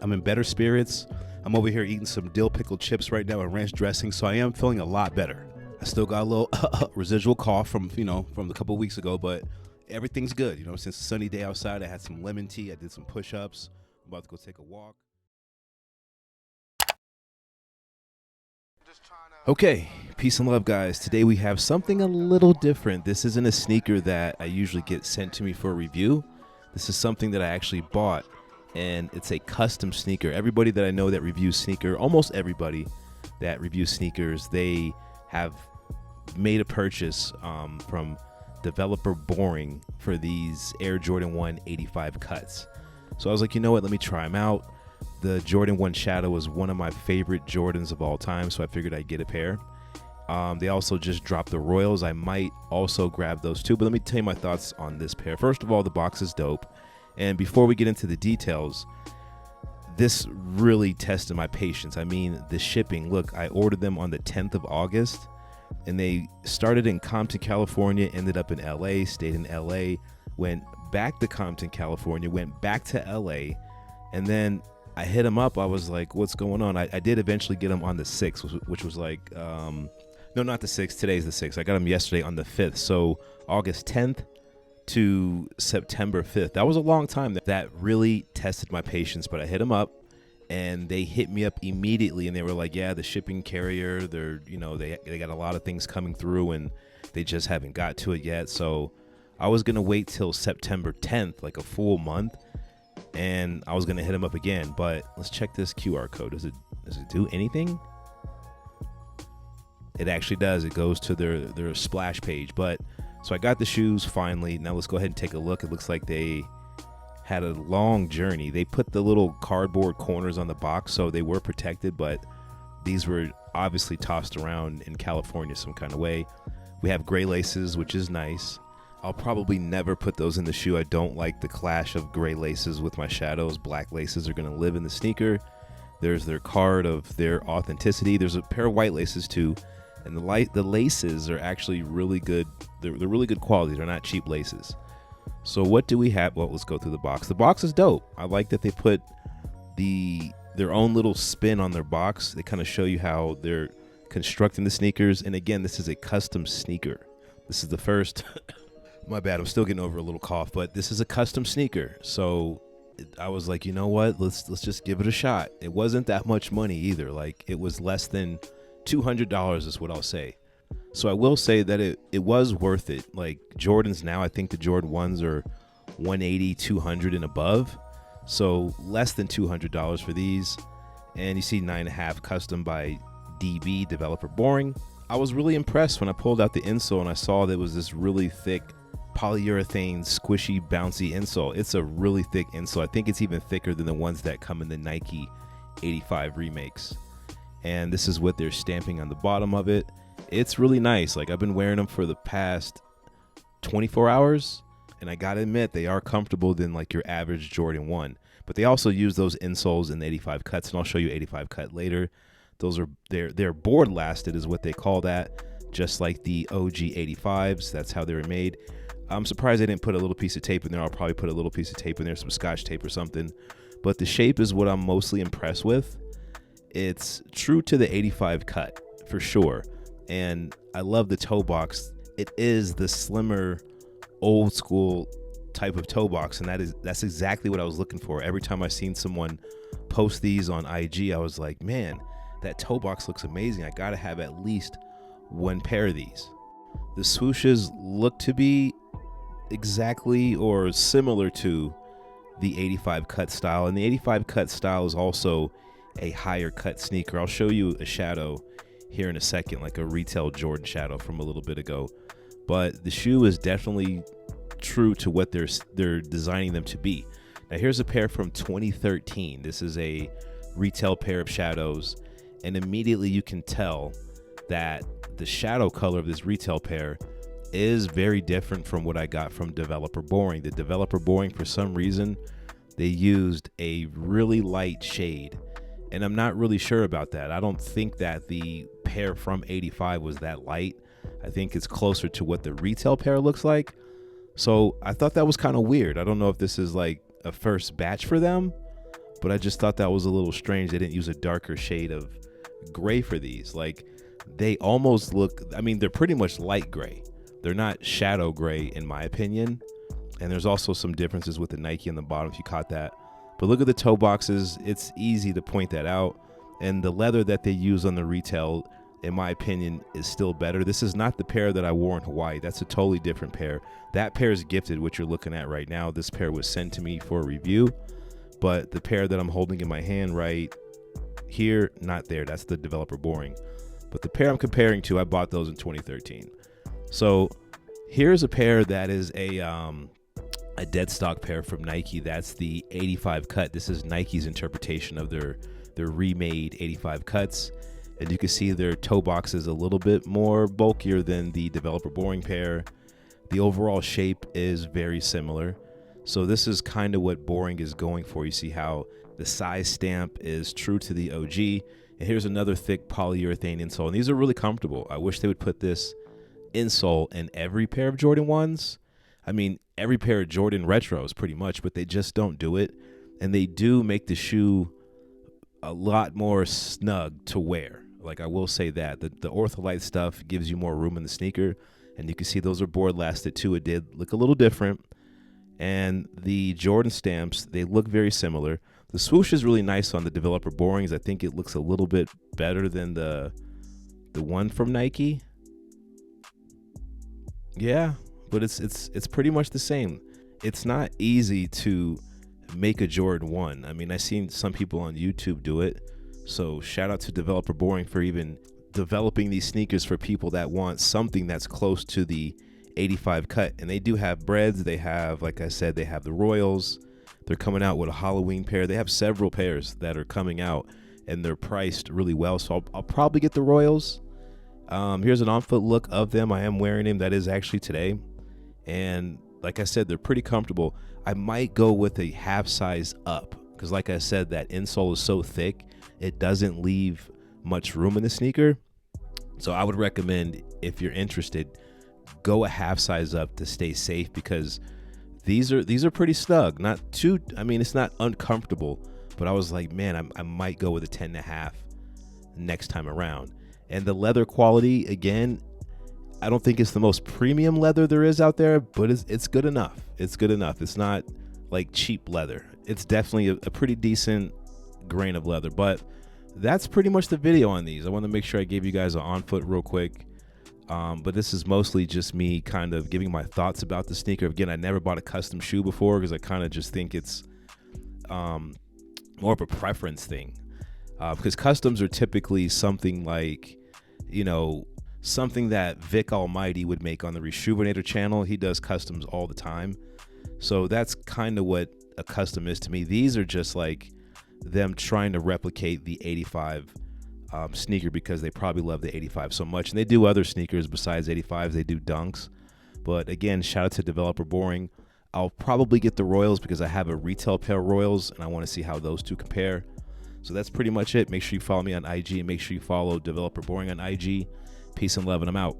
I'm in better spirits. I'm over here eating some dill pickle chips right now and ranch dressing, so I am feeling a lot better. I still got a little residual cough from a couple weeks ago, but everything's good. Since it's a sunny day outside, I had some lemon tea. I did some push-ups. I'm about to go take a walk. Okay, peace and love, guys. Today we have something a little different. This isn't a sneaker that I usually get sent to me for a review. This is something that I actually bought, and it's a custom sneaker. Everybody that I know that reviews sneaker, almost everybody that reviews sneakers, they have made a purchase from developer Boring for these Air Jordan 1 85 cuts. So I was like, you know what, let me try them out. The Jordan 1 Shadow is one of my favorite Jordans of all time, so I figured I'd get a pair. They also just dropped the Royals. I might also grab those too, but let me tell you my thoughts on this pair. First of all, the box is dope. And before we get into the details, this really tested my patience. I mean, the shipping. Look, I ordered them on the 10th of August, and they started in Compton, California, ended up in LA, stayed in LA, went back to Compton, California, went back to LA, and then I hit them up. I was like, what's going on? I did eventually get them on the 6th, which was like, no, not the 6th. Today's the 6th. I got them yesterday on the 5th. So August 10th to September 5th. That was a long time. That really tested my patience, but I hit them up and they hit me up immediately, and they were like, yeah, the shipping carrier, they got a lot of things coming through and they just haven't got to it yet. So I was going to wait till September 10th, like a full month, and I was going to hit them up again. But let's check this QR code. Does it do anything? It actually does. It goes to their splash page. But so I got the shoes finally. Now let's go ahead and take a look. It looks like they had a long journey. They put the little cardboard corners on the box, so they were protected, but these were obviously tossed around in California some kind of way. We have gray laces, which is nice. I'll probably never put those in the shoe. I don't like the clash of gray laces with my Shadows. Black laces are going to live in the sneaker. There's their card of their authenticity. There's a pair of white laces too. And the laces are actually really good. They're really good quality. They're not cheap laces. So what do we have? Well, let's go through the box. The box is dope. I like that they put their own little spin on their box. They kind of show you how they're constructing the sneakers. And again, this is a custom sneaker. This is the first. My bad. I'm still getting over a little cough, but this is a custom sneaker. So I was like, you know what? Let's just give it a shot. It wasn't that much money either. Like, it was less than $200 is what I'll say. So I will say that it was worth it. Like, Jordans now, I think the Jordan 1s are 180, 200 and above. So less than $200 for these. And you see 9.5 custom by DB, developer Boring. I was really impressed when I pulled out the insole and I saw that it was this really thick polyurethane, squishy, bouncy insole. It's a really thick insole. I think it's even thicker than the ones that come in the Nike 85 remakes. And this is what they're stamping on the bottom of it. It's really nice. Like, I've been wearing them for the past 24 hours, and I gotta admit, they are comfortable than like your average Jordan 1. But they also use those insoles in the 85 cuts, and I'll show you 85 cut later. Those are they're board lasted is what they call that, just like the OG 85s. That's how they were made. I'm surprised they didn't put a little piece of tape in there. I'll probably put a little piece of tape in there, some Scotch tape or something. But the shape is what I'm mostly impressed with. It's true to the 85 cut for sure. And I love the toe box. It is the slimmer, old school type of toe box, and that's exactly what I was looking for. Every time I seen someone post these on IG, I was like, man, that toe box looks amazing. I gotta have at least one pair of these. The swooshes look to be exactly or similar to the 85 cut style, and the 85 cut style is also a higher cut sneaker. I'll show you a Shadow here in a second, like a retail Jordan Shadow from a little bit ago. But the shoe is definitely true to what they're designing them to be. Now here's a pair from 2013. This is a retail pair of Shadows, and immediately you can tell that the shadow color of this retail pair is very different from what I got from developer Boring. The developer Boring, for some reason, they used a really light shade, and I'm not really sure about that. I don't think that the pair from 85 was that light. I think it's closer to what the retail pair looks like. So I thought that was kind of weird. I don't know if this is like a first batch for them, but I just thought that was a little strange. They didn't use a darker shade of gray for these. Like, they almost look, I mean, they're pretty much light gray. They're not shadow gray in my opinion. And there's also some differences with the Nike on the bottom if you caught that. But look at the toe boxes. It's easy to point that out. And the leather that they use on the retail, in my opinion, is still better. This is not the pair that I wore in Hawaii. That's a totally different pair. That pair is gifted, which you're looking at right now. This pair was sent to me for a review. But the pair that I'm holding in my hand right here, not there. That's the Developer Boring. But the pair I'm comparing to, I bought those in 2013. So here's a pair that is a dead stock pair from Nike. That's the 85 cut. This is Nike's interpretation of their remade 85 cuts. And you can see their toe box is a little bit more bulkier than the Developer Boring pair. The overall shape is very similar. So this is kind of what Boring is going for. You see how the size stamp is true to the OG. And here's another thick polyurethane insole. And these are really comfortable. I wish they would put this insole in every pair of Jordan 1s. I mean, every pair of Jordan retros pretty much, but they just don't do it. And they do make the shoe a lot more snug to wear. Like, I will say that the Ortholite stuff gives you more room in the sneaker, and you can see those are board lasted too. It did look a little different. And the Jordan stamps, they look very similar. The swoosh is really nice on the Developer Borings. I think it looks a little bit better than the one from Nike. Yeah, but it's pretty much the same. It's not easy to make a Jordan 1. I mean, I've seen some people on YouTube do it. So shout out to Developer Boring for even developing these sneakers for people that want something that's close to the 85 cut. And they do have breads. They have, like I said, they have the Royals. They're coming out with a Halloween pair. They have several pairs that are coming out, and they're priced really well. So I'll probably get the Royals. Here's an on-foot look of them. I am wearing them. That is actually today. And like I said, they're pretty comfortable. I might go with a half size up because, like I said, that insole is so thick, it doesn't leave much room in the sneaker. So I would recommend, if you're interested, go a half size up to stay safe, because these are pretty snug. Not too, I mean, it's not uncomfortable, but I was like, man, I might go with a 10.5 next time around. And the leather quality, again, I don't think it's the most premium leather there is out there, but it's good enough. It's good enough. It's not like cheap leather. It's definitely a pretty decent grain of leather. But that's pretty much the video on these. I want to make sure I gave you guys an on foot real quick. But this is mostly just me kind of giving my thoughts about the sneaker. Again, I never bought a custom shoe before because I kind of just think it's more of a preference thing. Because customs are typically something like, you know, something that Vic Almighty would make on the Reshoevnator channel. He does customs all the time. So that's kind of what a custom is to me. These are just like them trying to replicate the 85 sneaker, because they probably love the 85 so much. And they do other sneakers besides 85s. They do dunks. But again, shout out to Developer Boring. I'll probably get the Royals because I have a retail pair of Royals and I want to see how those two compare. So that's pretty much it. Make sure you follow me on IG and make sure you follow Developer Boring on IG. Peace and love, and I'm out.